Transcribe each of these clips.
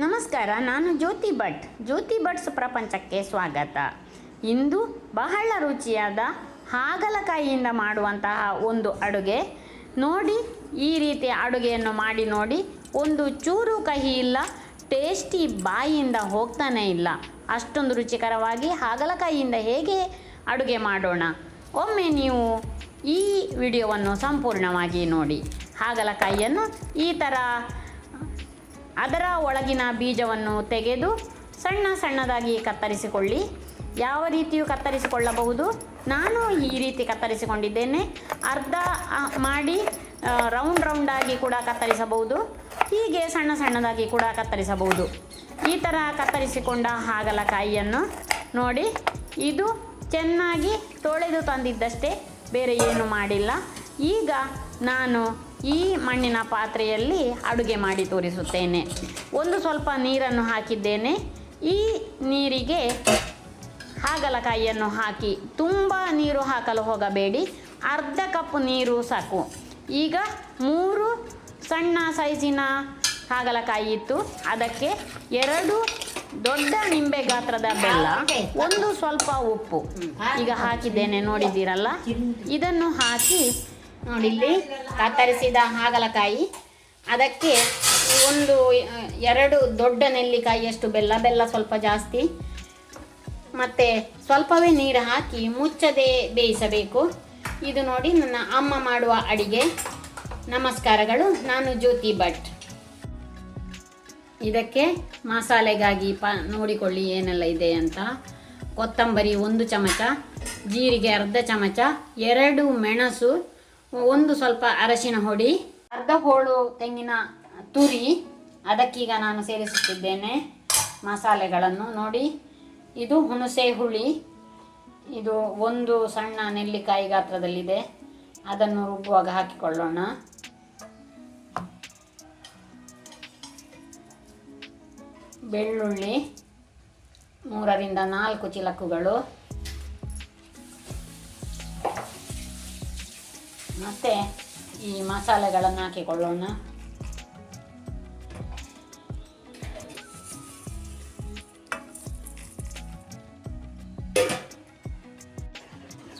ನಮಸ್ಕಾರ, ನಾನು ಜ್ಯೋತಿ ಭಟ್ಸ್ ಪ್ರಪಂಚಕ್ಕೆ ಸ್ವಾಗತ. ಇಂದು ಬಹಳ ರುಚಿಯಾದ ಹಾಗಲಕಾಯಿಯಿಂದ ಮಾಡುವಂತಹ ಒಂದು ಅಡುಗೆ ನೋಡಿ. ಈ ರೀತಿ ಅಡುಗೆಯನ್ನು ಮಾಡಿ ನೋಡಿ. ಒಂದು ಚೂರು ಕಹಿ ಇಲ್ಲ, ಟೇಸ್ಟಿ, ಬಾಯಿಯಿಂದ ಹೋಗ್ತಾನೆ ಇಲ್ಲ. ಅಷ್ಟೊಂದು ರುಚಿಕರವಾಗಿ ಹಾಗಲಕಾಯಿಯಿಂದ ಹೇಗೆ ಅಡುಗೆ ಮಾಡೋಣ, ಒಮ್ಮೆ ನೀವು ಈ ವಿಡಿಯೋವನ್ನು ಸಂಪೂರ್ಣವಾಗಿ ನೋಡಿ. ಹಾಗಲಕಾಯಿಯನ್ನು ಈ ಥರ ಅದರ ಒಳಗಿನ ಬೀಜವನ್ನು ತೆಗೆದು ಸಣ್ಣ ಸಣ್ಣದಾಗಿ ಕತ್ತರಿಸಿಕೊಳ್ಳಿ. ಯಾವ ರೀತಿಯೂ ಕತ್ತರಿಸಿಕೊಳ್ಳಬಹುದು. ನಾನು ಈ ರೀತಿ ಕತ್ತರಿಸಿಕೊಂಡಿದ್ದೇನೆ. ಅರ್ಧ ಮಾಡಿ ರೌಂಡಾಗಿ ಕೂಡ ಕತ್ತರಿಸಬಹುದು, ಹೀಗೆ ಸಣ್ಣ ಸಣ್ಣದಾಗಿ ಕೂಡ ಕತ್ತರಿಸಬಹುದು. ಈ ಥರ ಕತ್ತರಿಸಿಕೊಂಡ ಹಾಗಲಕಾಯಿಯನ್ನು ನೋಡಿ, ಇದು ಚೆನ್ನಾಗಿ ತೊಳೆದು ತಂದಿದ್ದಷ್ಟೇ, ಬೇರೆ ಏನು ಮಾಡಿಲ್ಲ. ಈಗ ನಾನು ಈ ಮಣ್ಣಿನ ಪಾತ್ರೆಯಲ್ಲಿ ಅಡುಗೆ ಮಾಡಿ ತೋರಿಸುತ್ತೇನೆ. ಒಂದು ಸ್ವಲ್ಪ ನೀರನ್ನು ಹಾಕಿದ್ದೇನೆ. ಈ ನೀರಿಗೆ ಹಾಗಲಕಾಯಿಯನ್ನು ಹಾಕಿ, ತುಂಬ ನೀರು ಹಾಕಲು ಹೋಗಬೇಡಿ, ಅರ್ಧ ಕಪ್ ನೀರು ಸಾಕು. ಈಗ 3 ಸಣ್ಣ ಸೈಜಿನ ಹಾಗಲಕಾಯಿ ಇತ್ತು, ಅದಕ್ಕೆ 2 ದೊಡ್ಡ ನಿಂಬೆ ಗಾತ್ರದ ಬೆಲ್ಲ, ಒಂದು ಸ್ವಲ್ಪ ಉಪ್ಪು ಈಗ ಹಾಕಿದ್ದೇನೆ, ನೋಡಿದ್ದೀರಲ್ಲ. ಇದನ್ನು ಹಾಕಿ ನೋಡಿ, ಇಲ್ಲಿ ಕತ್ತರಿಸಿದ ಹಾಗಲಕಾಯಿ, ಅದಕ್ಕೆ 2 ದೊಡ್ಡ ನೆಲ್ಲಿಕಾಯಿಯಷ್ಟು ಬೆಲ್ಲ ಸ್ವಲ್ಪ ಜಾಸ್ತಿ, ಮತ್ತು ಸ್ವಲ್ಪವೇ ನೀರು ಹಾಕಿ ಮುಚ್ಚದೆ ಬೇಯಿಸಬೇಕು. ಇದು ನೋಡಿ ನನ್ನ ಅಮ್ಮ ಮಾಡುವ ಅಡಿಗೆ. ನಮಸ್ಕಾರಗಳು, ನಾನು ಜ್ಯೋತಿ ಭಟ್. ಇದಕ್ಕೆ ಮಸಾಲೆಗಾಗಿ ನೋಡಿಕೊಳ್ಳಿ ಏನೆಲ್ಲ ಇದೆ ಅಂತ. ಕೊತ್ತಂಬರಿ 1 ಚಮಚ, ಜೀರಿಗೆ ಅರ್ಧ ಚಮಚ, 2 ಮೆಣಸು, ಒಂದು ಸ್ವಲ್ಪ ಅರಶಿನ ಹೊಡಿ, ಅರ್ಧ ಹೋಳು ತೆಂಗಿನ ತುರಿ, ಅದಕ್ಕೀಗ ನಾನು ಸೇರಿಸುತ್ತಿದ್ದೇನೆ ಮಸಾಲೆಗಳನ್ನು. ನೋಡಿ, ಇದು ಹುಣಸೆ ಹುಳಿ, ಇದು 1 ಸಣ್ಣ ನೆಲ್ಲಿಕಾಯಿ ಗಾತ್ರದಲ್ಲಿದೆ, ಅದನ್ನು ರುಬ್ಬುವಾಗ ಹಾಕಿಕೊಳ್ಳೋಣ. ಬೆಳ್ಳುಳ್ಳಿ 3 ರಿಂದ 4 ಚಿಲಕುಗಳು, ಮತ್ತು ಈ ಮಸಾಲೆಗಳನ್ನು ಹಾಕಿಕೊಳ್ಳೋಣ.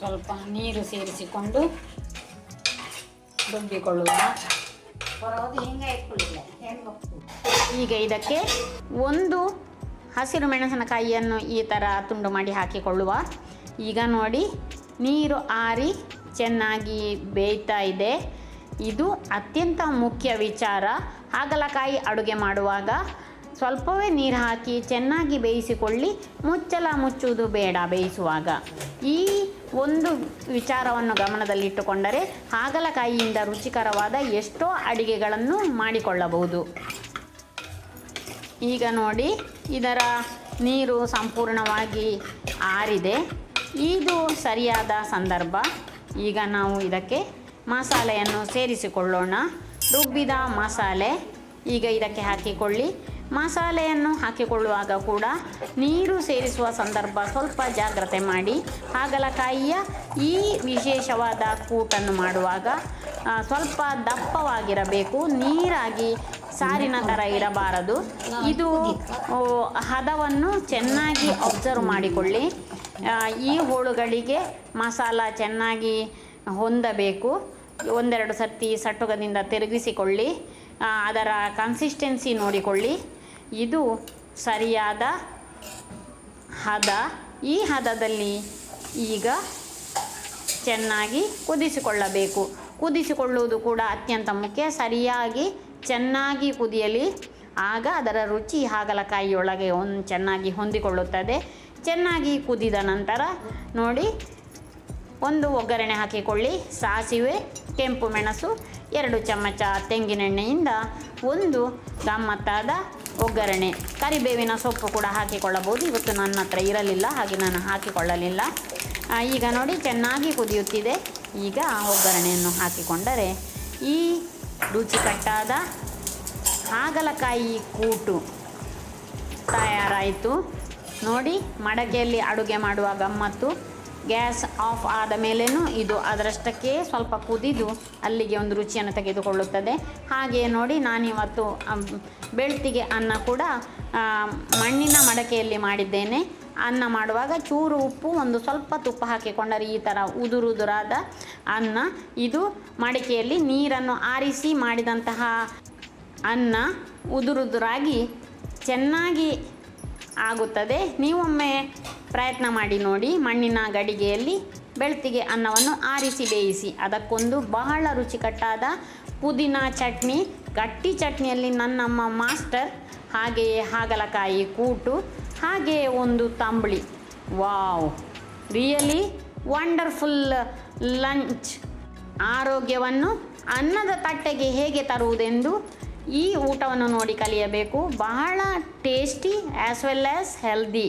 ಸ್ವಲ್ಪ ನೀರು ಸೇರಿಸಿಕೊಂಡು ರುಬ್ಬಿಕೊಳ್ಳುವ. ಈಗ ಇದಕ್ಕೆ 1 ಹಸಿರು ಮೆಣಸಿನಕಾಯಿಯನ್ನು ಈ ಥರ ತುಂಡು ಮಾಡಿ ಹಾಕಿಕೊಳ್ಳುವ. ಈಗ ನೋಡಿ, ನೀರು ಆರಿ ಚೆನ್ನಾಗಿ ಬೇಯ್ತಾ ಇದೆ. ಇದು ಅತ್ಯಂತ ಮುಖ್ಯ ವಿಚಾರ. ಹಾಗಲಕಾಯಿ ಅಡುಗೆ ಮಾಡುವಾಗ ಸ್ವಲ್ಪವೇ ನೀರು ಹಾಕಿ ಚೆನ್ನಾಗಿ ಬೇಯಿಸಿಕೊಳ್ಳಿ. ಮುಚ್ಚುವುದು ಬೇಡ ಬೇಯಿಸುವಾಗ. ಈ ಒಂದು ವಿಚಾರವನ್ನು ಗಮನದಲ್ಲಿಟ್ಟುಕೊಂಡರೆ ಹಾಗಲಕಾಯಿಯಿಂದ ರುಚಿಕರವಾದ ಎಷ್ಟೋ ಅಡಿಗೆಗಳನ್ನು ಮಾಡಿಕೊಳ್ಳಬಹುದು. ಈಗ ನೋಡಿ, ಇದರ ನೀರು ಸಂಪೂರ್ಣವಾಗಿ ಆರಿದೆ. ಇದು ಸರಿಯಾದ ಸಂದರ್ಭ. ಈಗ ನಾವು ಇದಕ್ಕೆ ಮಸಾಲೆಯನ್ನು ಸೇರಿಸಿಕೊಳ್ಳೋಣ. ರುಬ್ಬಿದ ಮಸಾಲೆ ಈಗ ಇದಕ್ಕೆ ಹಾಕಿಕೊಳ್ಳಿ. ಮಸಾಲೆಯನ್ನು ಹಾಕಿಕೊಳ್ಳುವಾಗ ಕೂಡ ನೀರು ಸೇರಿಸುವ ಸಂದರ್ಭ ಸ್ವಲ್ಪ ಜಾಗ್ರತೆ ಮಾಡಿ. ಹಾಗಲಕಾಯಿಯ ಈ ವಿಶೇಷವಾದ ಕೂಟನ್ನು ಮಾಡುವಾಗ ಸ್ವಲ್ಪ ದಪ್ಪವಾಗಿರಬೇಕು, ನೀರಾಗಿ ಸಾರಿನ ಥರ ಇರಬಾರದು. ಇದು ಹದವನ್ನು ಚೆನ್ನಾಗಿ ಅಬ್ಸರ್ವ್ ಮಾಡಿಕೊಳ್ಳಿ. ಈ ಹೋಳುಗಳಿಗೆ ಮಸಾಲ ಚೆನ್ನಾಗಿ ಹೊಂದಬೇಕು. 1-2 ಸರ್ತಿ ಸಟ್ಟುಗದಿಂದ ತಿರುಗಿಸಿಕೊಳ್ಳಿ. ಅದರ ಕನ್ಸಿಸ್ಟೆನ್ಸಿ ನೋಡಿಕೊಳ್ಳಿ. ಇದು ಸರಿಯಾದ ಹದ. ಈ ಹದದಲ್ಲಿ ಈಗ ಚೆನ್ನಾಗಿ ಕುದಿಸಿಕೊಳ್ಳಬೇಕು. ಕುದಿಸಿಕೊಳ್ಳುವುದು ಕೂಡ ಅತ್ಯಂತ ಮುಖ್ಯ. ಸರಿಯಾಗಿ ಚೆನ್ನಾಗಿ ಕುದಿಯಲಿ, ಆಗ ಅದರ ರುಚಿ ಹಾಗಲಕಾಯಿಯೊಳಗೆ ಚೆನ್ನಾಗಿ ಹೊಂದಿಕೊಳ್ಳುತ್ತದೆ. ಚೆನ್ನಾಗಿ ಕುದಿದ ನಂತರ ನೋಡಿ, ಒಂದು ಒಗ್ಗರಣೆ ಹಾಕಿಕೊಳ್ಳಿ. ಸಾಸಿವೆ, ಕೆಂಪು ಮೆಣಸು, 2 ಚಮಚ ತೆಂಗಿನೆಣ್ಣೆಯಿಂದ ಒಂದು ಗಮ್ಮತ್ತಾದ ಒಗ್ಗರಣೆ. ಕರಿಬೇವಿನ ಸೊಪ್ಪು ಕೂಡ ಹಾಕಿಕೊಳ್ಳಬಹುದು. ಇವತ್ತು ನನ್ನ ಹತ್ರ ಇರಲಿಲ್ಲ, ಹಾಗೆ ನಾನು ಹಾಕಿಕೊಳ್ಳಲಿಲ್ಲ. ಈಗ ನೋಡಿ, ಚೆನ್ನಾಗಿ ಕುದಿಯುತ್ತಿದೆ. ಈಗ ಒಗ್ಗರಣೆಯನ್ನು ಹಾಕಿಕೊಂಡರೆ ಈ ರುಚಿಕಟ್ಟಾದ ಹಾಗಲಕಾಯಿ ಕೂಟು ತಯಾರಾಯಿತು. ನೋಡಿ, ಮಡಕೆಯಲ್ಲಿ ಅಡುಗೆ ಮಾಡುವ ಗಮ್ಮತ್ತು ಗ್ಯಾಸ್ ಆಫ್ ಆದ ಮೇಲೇನೂ ಇದು ಅದರಷ್ಟಕ್ಕೆ ಸ್ವಲ್ಪ ಕುದಿದು ಅಲ್ಲಿಗೆ ಒಂದು ರುಚಿಯನ್ನು ತೆಗೆದುಕೊಳ್ಳುತ್ತದೆ. ಹಾಗೆಯೇ ನೋಡಿ ನಾನಿವತ್ತು ಬೆಳ್ತಿಗೆ ಅನ್ನ ಕೂಡ ಮಣ್ಣಿನ ಮಡಕೆಯಲ್ಲಿ ಮಾಡಿದ್ದೇನೆ. ಅನ್ನ ಮಾಡುವಾಗ ಚೂರು ಉಪ್ಪು, ಒಂದು ಸ್ವಲ್ಪ ತುಪ್ಪ ಹಾಕಿಕೊಂಡರೆ ಈ ಥರ ಉದುರುದುರಾದ ಅನ್ನ. ಇದು ಮಡಿಕೆಯಲ್ಲಿ ನೀರನ್ನು ಆರಿಸಿ ಮಾಡಿದಂತಹ ಅನ್ನ ಉದುರುದುರಾಗಿ ಚೆನ್ನಾಗಿ ಆಗುತ್ತದೆ. ನೀವೊಮ್ಮೆ ಪ್ರಯತ್ನ ಮಾಡಿ ನೋಡಿ. ಮಣ್ಣಿನ ಗಡಿಗೆಯಲ್ಲಿ ಬೆಳ್ತಿಗೆ ಅನ್ನವನ್ನು ಆರಿಸಿ ಬೇಯಿಸಿ ಅದಕ್ಕೊಂದು ಬಹಳ ರುಚಿಕಟ್ಟಾದ ಪುದೀನ ಚಟ್ನಿ, ಗಟ್ಟಿ ಚಟ್ನಿಯಲ್ಲಿ ನನ್ನಮ್ಮ ಮಾಸ್ಟರ್, ಹಾಗೆಯೇ ಹಾಗಲಕಾಯಿ ಕೂಟು, ಹಾಗೆಯೇ ಒಂದು ತಂಬಳಿ. Wow, really wonderful lunch. ಆರೋಗ್ಯವನ್ನು ಅನ್ನದ ತಟ್ಟೆಗೆ ಹೇಗೆ ತರುವುದೆಂದು ಈ ಊಟವನ್ನು ನೋಡಿ ಕಲಿಯಬೇಕು. ಬಹಳ tasty as well as healthy,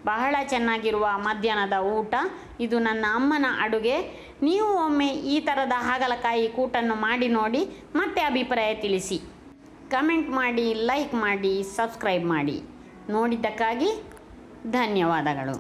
ಬಹಳ ಚೆನ್ನಾಗಿರುವ ಮಧ್ಯಾಹ್ನದ ಊಟ. ಇದು ನನ್ನ ಅಮ್ಮನ ಅಡುಗೆ. ನೀವು ಒಮ್ಮೆ ಈ ಥರದ ಹಾಗಲಕಾಯಿ ಕೂಟನ್ನು ಮಾಡಿ ನೋಡಿ, ಮತ್ತೆ ಅಭಿಪ್ರಾಯ ತಿಳಿಸಿ. ಕಮೆಂಟ್ ಮಾಡಿ, ಲೈಕ್ ಮಾಡಿ, ಸಬ್ಸ್ಕ್ರೈಬ್ ಮಾಡಿ. ನೋಡಿದ್ದಕ್ಕಾಗಿ ಧನ್ಯವಾದಗಳು.